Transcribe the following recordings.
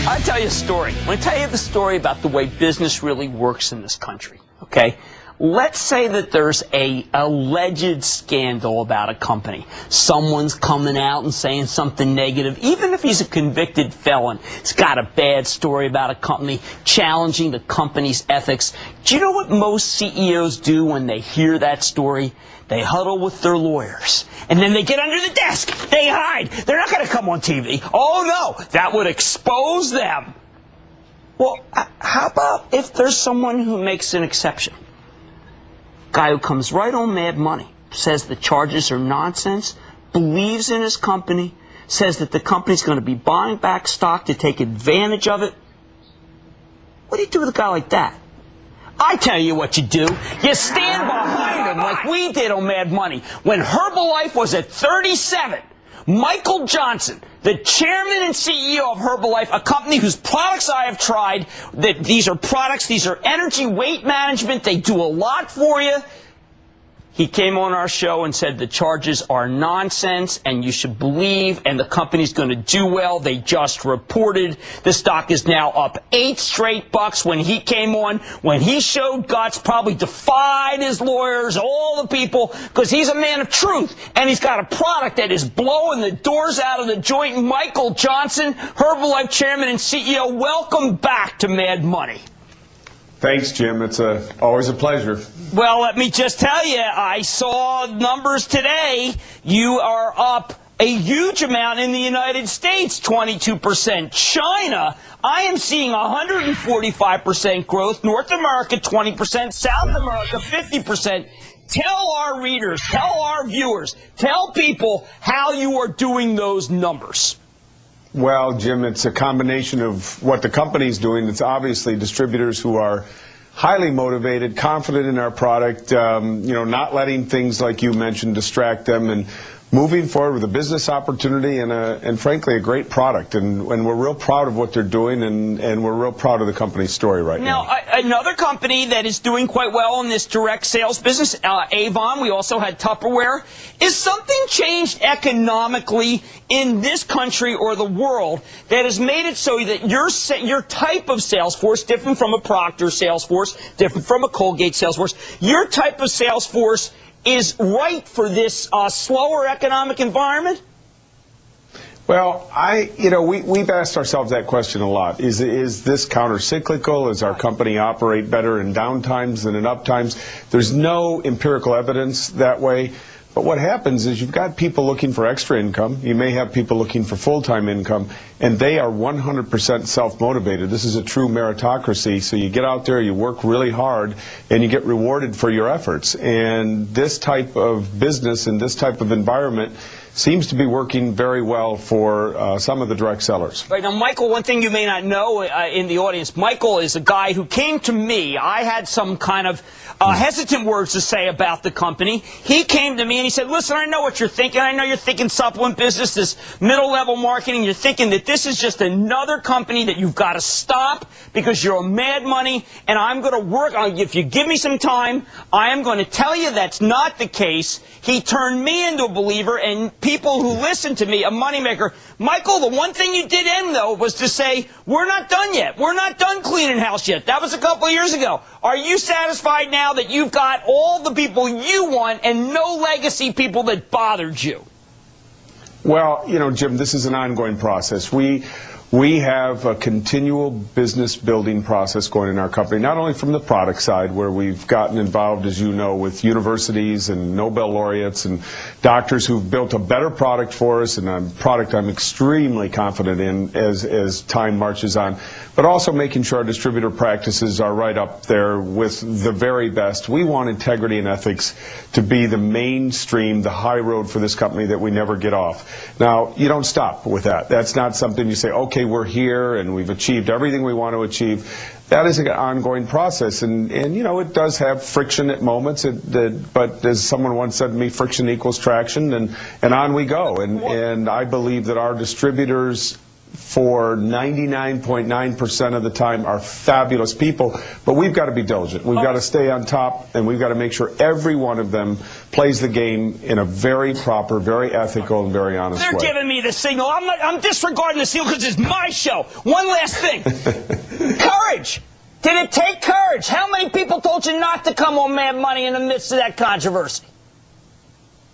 I'll tell you a story. I'm going to tell you the story about the way business really works in this country, okay? Let's say that there's a alleged scandal about a company. Someone's coming out and saying something negative. Even if he's a convicted felon, he's got a bad story about a company, challenging the company's ethics. Do you know what most CEOs do when they hear that story? They huddle with their lawyers, and then they get under the desk. They hide. They're not going to come on TV. Oh, no, that would expose them. Well, how about if there's someone who makes an exception? Guy who comes right on Mad Money, says the charges are nonsense, believes in his company, says that the company's going to be buying back stock to take advantage of it. What do you do with a guy like that? I tell you what you do. You stand behind him like we did on Mad Money. When Herbalife was at 37, Michael Johnson, the chairman and CEO of Herbalife, a company whose products I have tried, these are energy weight management, they do a lot for you. He came on our show and said the charges are nonsense and you should believe, and the company's going to do well. They just reported the stock is now up 8 straight bucks. When he came on, when he showed guts, probably defied his lawyers, all the people, because he's a man of truth, and he's got a product that is blowing the doors out of the joint. Michael Johnson, Herbalife chairman and CEO, welcome back to Mad Money. Thanks, Jim. It's always a pleasure. Well, let me just tell you, I saw numbers today. You are up a huge amount in the United States, 22%. China, I am seeing 145% growth. North America, 20%. South America, 50%. Tell our readers, tell our viewers, tell people how you are doing those numbers. Well, Jim, it's a combination of what the company's doing. It's obviously distributors who are highly motivated, confident in our product, not letting things like you mentioned distract them, and moving forward with a business opportunity and frankly, a great product. And we're real proud of what they're doing, and we're real proud of the company's story right now. Now, another company that is doing quite well in this direct sales business, Avon, we also had Tupperware. Is something changed economically in this country or the world that has made it so that your type of sales force, different from a Procter sales force, different from a Colgate sales force, your type of sales force is right for this slower economic environment? Well, we've asked ourselves that question a lot. Is this counter-cyclical? Does our company operate better in downtimes than in uptimes? There's no empirical evidence that way. But what happens is you've got people looking for extra income. You may have people looking for full-time income, and they are 100% self-motivated. This is a true meritocracy. So you get out there, you work really hard, and you get rewarded for your efforts. And this type of business and this type of environment seems to be working very well for some of the direct sellers. Right. Now, Michael, one thing you may not know in the audience, Michael is a guy who came to me. I had some kind of hesitant words to say about the company. He came to me and he said, listen, I know what you're thinking. I know you're thinking supplement business, this middle-level marketing. You're thinking that this is just another company that you've got to stop because you're a Mad Money, and I'm going to work on, if you give me some time, I am going to tell you that's not the case. He turned me into a believer, and people who listen to me, a moneymaker. Michael, the one thing you did end, though, was to say, we're not done yet. We're not done cleaning house yet. That was a couple of years ago. Are you satisfied now that you've got all the people you want and no legacy people that bothered you? Well, Jim, this is an ongoing process. We have a continual business building process going in our company, not only from the product side, where we've gotten involved, as you know, with universities and Nobel laureates and doctors who've built a better product for us, and a product I'm extremely confident in as time marches on, but also making sure our distributor practices are right up there with the very best. We want integrity and ethics to be the mainstream, the high road for this company that we never get off. Now, you don't stop with that. That's not something you say, okay, we're here and we've achieved everything we want to achieve. That is an ongoing process, and it does have friction at moments, but as someone once said to me, friction equals traction, and on we go. And I believe that our distributors for 99.9% of the time are fabulous people, but we've got to be diligent. We've got to stay on top, and we've got to make sure every one of them plays the game in a very proper, very ethical, and very honest way. They're giving me the signal. I'm disregarding the signal because it's my show. One last thing. Courage. Did it take courage? How many people told you not to come on Mad Money in the midst of that controversy?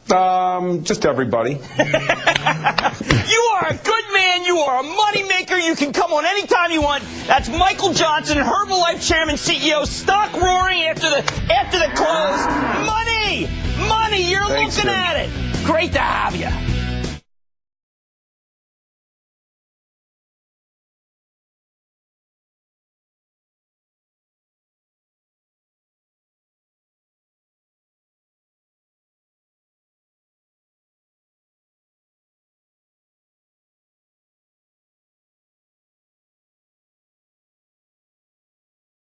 Just everybody. You are a good man. You are a money maker. You can come on anytime you want. That's Michael Johnson, Herbalife Chairman, CEO. Stock roaring after the close. Money, money. You're Thanks, looking Jim. at it. Great to have you.